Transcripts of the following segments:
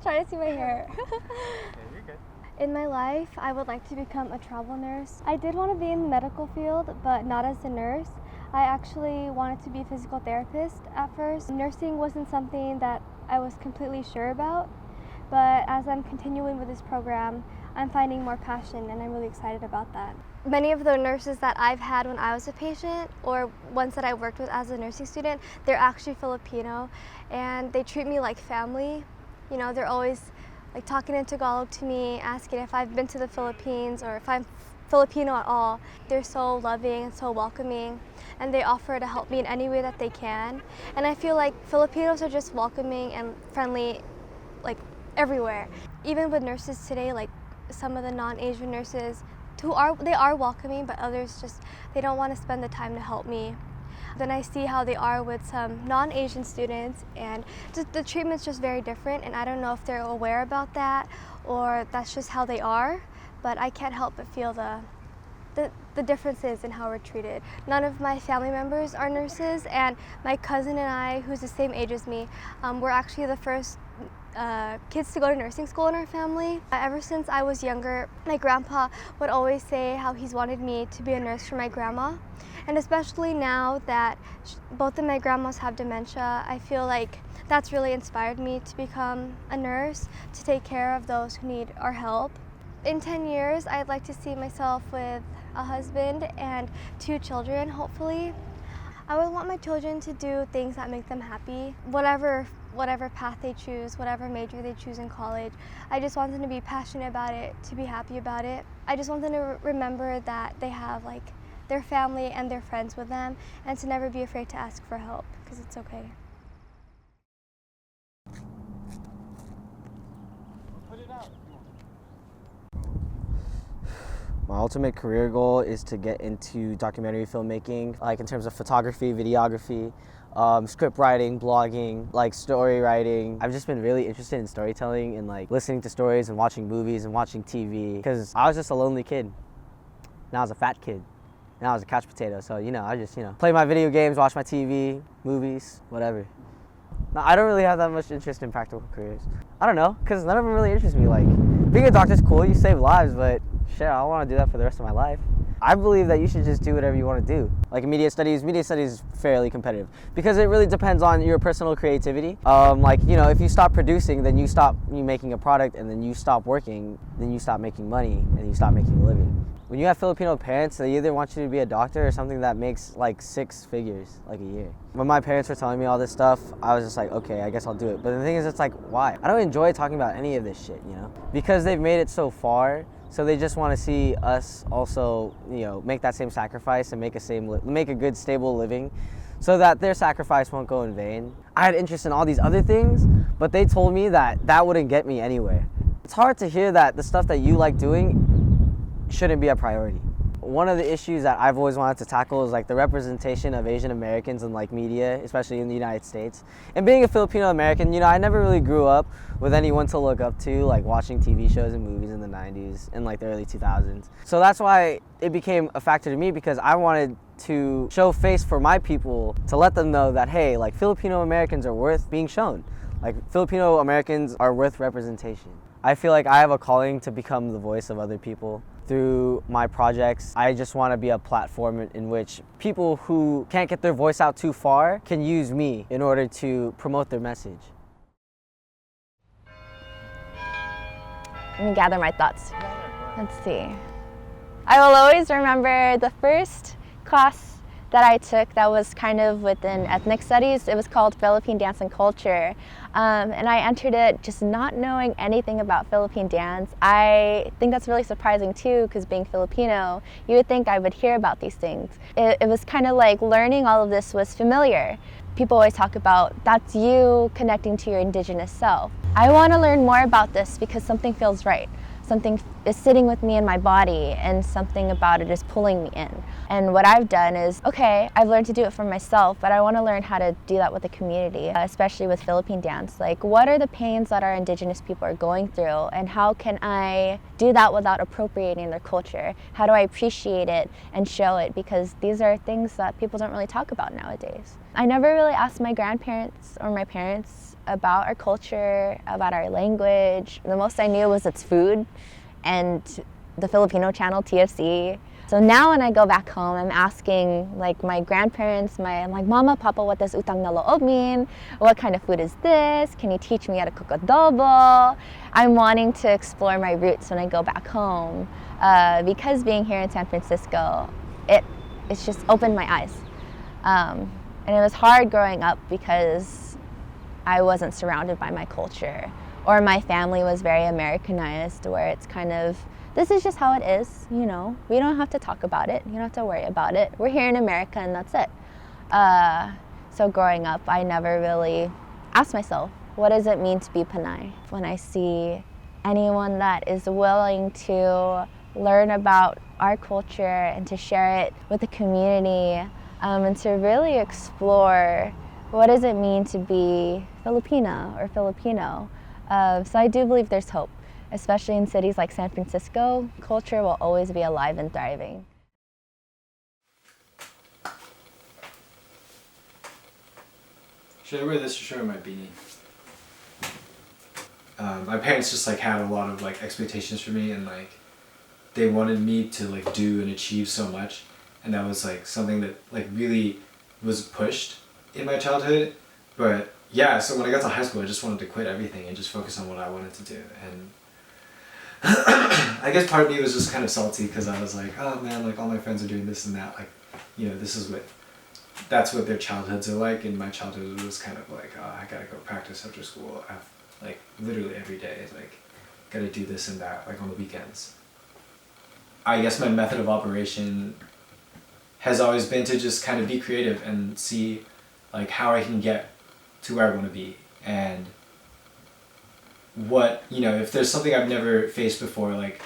Try to see my hair. Yeah, you're good. In my life, I would like to become a travel nurse. I did want to be in the medical field, but not as a nurse. I actually wanted to be a physical therapist at first. Nursing wasn't something that I was completely sure about, but as I'm continuing with this program, I'm finding more passion and I'm really excited about that. Many of the nurses that I've had when I was a patient or ones that I worked with as a nursing student, they're actually Filipino and they treat me like family. You know, they're always like talking in Tagalog to me, asking if I've been to the Philippines or if I'm Filipino at all. They're so loving and so welcoming, and they offer to help me in any way that they can. And I feel like Filipinos are just welcoming and friendly, like everywhere. Even with nurses today, like some of the non-Asian nurses, they are welcoming, but others just, they don't want to spend the time to help me. Then I see how they are with some non-Asian students, and just the treatment's just very different, and I don't know if they're aware about that or that's just how they are, but I can't help but feel the differences in how we're treated. None of my family members are nurses, and my cousin and I, who's the same age as me, we're actually the first kids to go to nursing school in our family. Ever since I was younger, my grandpa would always say how he's wanted me to be a nurse for my grandma. And especially now that both of my grandmas have dementia, I feel like that's really inspired me to become a nurse, to take care of those who need our help. In 10 years, I'd like to see myself with a husband and 2 children, hopefully. I would want my children to do things that make them happy. Whatever path they choose, whatever major they choose in college, I just want them to be passionate about it, to be happy about it. I just want them to remember that they have like their family and their friends with them, and to never be afraid to ask for help, because it's okay. Put it out. My ultimate career goal is to get into documentary filmmaking, like in terms of photography, videography, script writing, blogging, like story writing. I've just been really interested in storytelling and like listening to stories and watching movies and watching TV, because I was just a lonely kid. Now I was a fat kid. Now I was a couch potato, so I just play my video games, watch my TV, movies, whatever. No, I don't really have that much interest in practical careers. I don't know, because none of them really interest me. Like, being a doctor's cool, you save lives, but shit, I don't want to do that for the rest of my life. I believe that you should just do whatever you want to do. Like media studies is fairly competitive because it really depends on your personal creativity. If you stop producing, then you stop making a product, and then you stop working, then you stop making money, and you stop making a living. When you have Filipino parents, they either want you to be a doctor or something that makes like 6 figures, like a year. When my parents were telling me all this stuff, I was just like, okay, I guess I'll do it. But the thing is, it's like, why? I don't enjoy talking about any of this shit, Because they've made it so far, so they just want to see us also, make that same sacrifice and make a good, stable living, so that their sacrifice won't go in vain. I had interest in all these other things, but they told me that wouldn't get me anywhere. It's hard to hear that the stuff that you like doing shouldn't be a priority. One of the issues that I've always wanted to tackle is like the representation of Asian Americans in like media, especially in the United States. And being a Filipino American, I never really grew up with anyone to look up to, like watching TV shows and movies in the 90s and like the early 2000s. So that's why it became a factor to me, because I wanted to show face for my people, to let them know that, hey, like Filipino Americans are worth being shown. Like Filipino Americans are worth representation. I feel like I have a calling to become the voice of other people. Through my projects, I just want to be a platform in which people who can't get their voice out too far can use me in order to promote their message. Let me gather my thoughts. Let's see. I will always remember the first class that I took that was kind of within ethnic studies. It was called Philippine Dance and Culture. And I entered it just not knowing anything about Philippine dance. I think that's really surprising too, because being Filipino, you would think I would hear about these things. It was kind of like learning all of this was familiar. People always talk about that's you connecting to your indigenous self. I want to learn more about this because something feels right. Something is sitting with me in my body, and something about it is pulling me in. And what I've done is, okay, I've learned to do it for myself, but I want to learn how to do that with the community, especially with Philippine dance. Like, what are the pains that our indigenous people are going through, and how can I do that without appropriating their culture? How do I appreciate it and show it? Because these are things that people don't really talk about nowadays. I never really asked my grandparents or my parents about our culture, about our language. The most I knew was its food and the Filipino channel, TFC. So now when I go back home, I'm asking like my grandparents, I'm like, Mama, Papa, what does utang na loob mean? What kind of food is this? Can you teach me how to cook adobo? I'm wanting to explore my roots when I go back home. Because being here in San Francisco, it's just opened my eyes. And it was hard growing up because I wasn't surrounded by my culture, or my family was very Americanized, where it's kind of, this is just how it is, you know. We don't have to talk about it. You don't have to worry about it. We're here in America and that's it. So growing up, I never really asked myself, what does it mean to be Panay? When I see anyone that is willing to learn about our culture and to share it with the community, and to really explore what does it mean to be Filipina or Filipino. So I do believe there's hope, especially in cities like San Francisco. Culture will always be alive and thriving. Should I wear this or should I wear my beanie? My parents just like had a lot of like expectations for me, and like they wanted me to like do and achieve so much, and that was like something that like really was pushed in my childhood. But yeah, so when I got to high school, I just wanted to quit everything and just focus on what I wanted to do. And I guess part of me was just kind of salty because I was like, oh man, like all my friends are doing this and that, like, you know, that's what their childhoods are like. And my childhood was kind of like, oh, I gotta go practice after school, like literally every day, like gotta do this and that, like on the weekends. I guess my method of operation has always been to just kind of be creative and see like how I can get to where I want to be, and what, you know, if there's something I've never faced before, like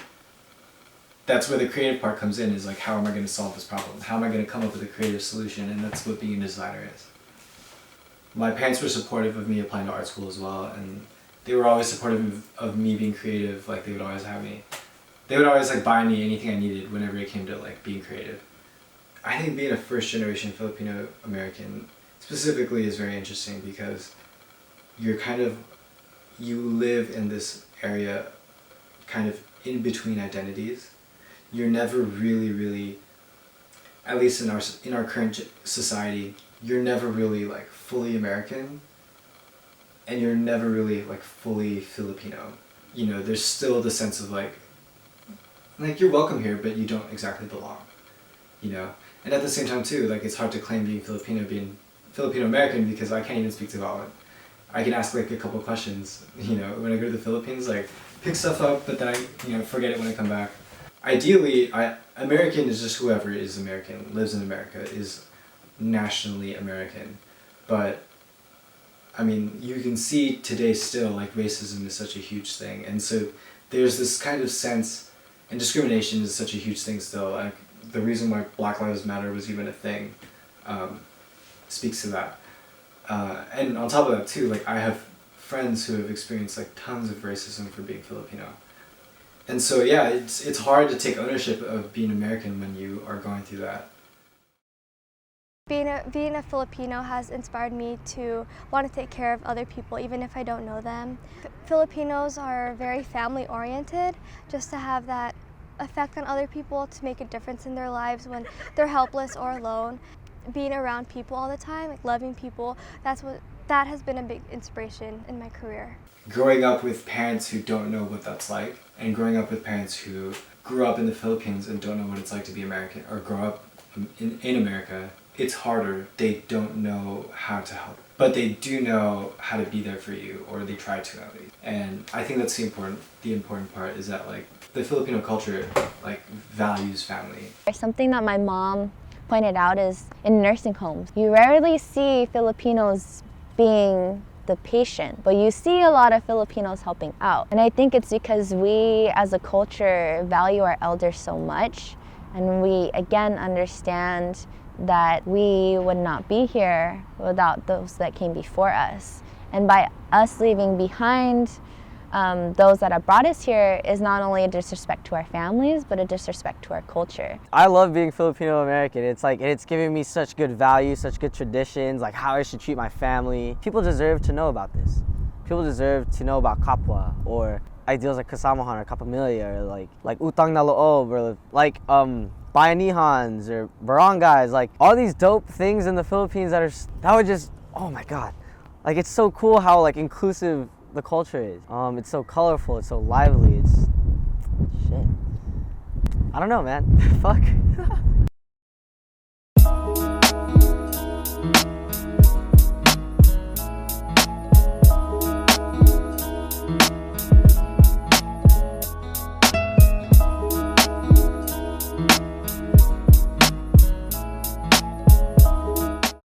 that's where the creative part comes in, is like, how am I going to solve this problem? How am I going to come up with a creative solution? And that's what being a designer is. My parents were supportive of me applying to art school as well, and they were always supportive of me being creative. Like they would always have me, they would always like buy me anything I needed whenever it came to like being creative. I think being a first generation Filipino American specifically is very interesting because you live in this area kind of in between identities. You're never really, at least in our current society, you're never really like fully American, and you're never really like fully Filipino. You know, there's still the sense of like you're welcome here, but you don't exactly belong, you know? And at the same time too, like it's hard to claim being Filipino American because I can't even speak Tagalog. I can ask like a couple questions, you know, when I go to the Philippines, like pick stuff up, but then I, you know, forget it when I come back. Ideally, American is just whoever is American, lives in America, is nationally American. But I mean, you can see today still like racism is such a huge thing, and so there's this kind of sense, and discrimination is such a huge thing still. Like the reason why Black Lives Matter was even a thing speaks to that. And on top of that too, like I have friends who have experienced like tons of racism for being Filipino. And so yeah, it's hard to take ownership of being American when you are going through that. Being a Filipino has inspired me to want to take care of other people, even if I don't know them. Filipinos are very family-oriented, just to have that effect on other people, to make a difference in their lives when they're helpless or alone. Being around people all the time, like loving people, that has been a big inspiration in my career. Growing up with parents who don't know what that's like, and growing up with parents who grew up in the Philippines and don't know what it's like to be American, or grow up in America, it's harder. They don't know how to help, but they do know how to be there for you, or they try to at least. And I think that's the important part, is that like the Filipino culture like values family. Something that my mom pointed out is in nursing homes, you rarely see Filipinos being the patient, but you see a lot of Filipinos helping out. And I think it's because we as a culture value our elders so much, and we again understand that we would not be here without those that came before us. And by us leaving behind those that have brought us here is not only a disrespect to our families, but a disrespect to our culture. I love being Filipino American. It's like, it's giving me such good values, such good traditions, like how I should treat my family. People deserve to know about this. People deserve to know about kapwa, or ideals like kasamahan or kapamilya, or like utang na loob, or like bayanihans or barangays, like all these dope things in the Philippines that would just, oh my God. Like, it's so cool how like inclusive the culture is. It's so colorful, it's so lively, it's shit. I don't know, man. Fuck.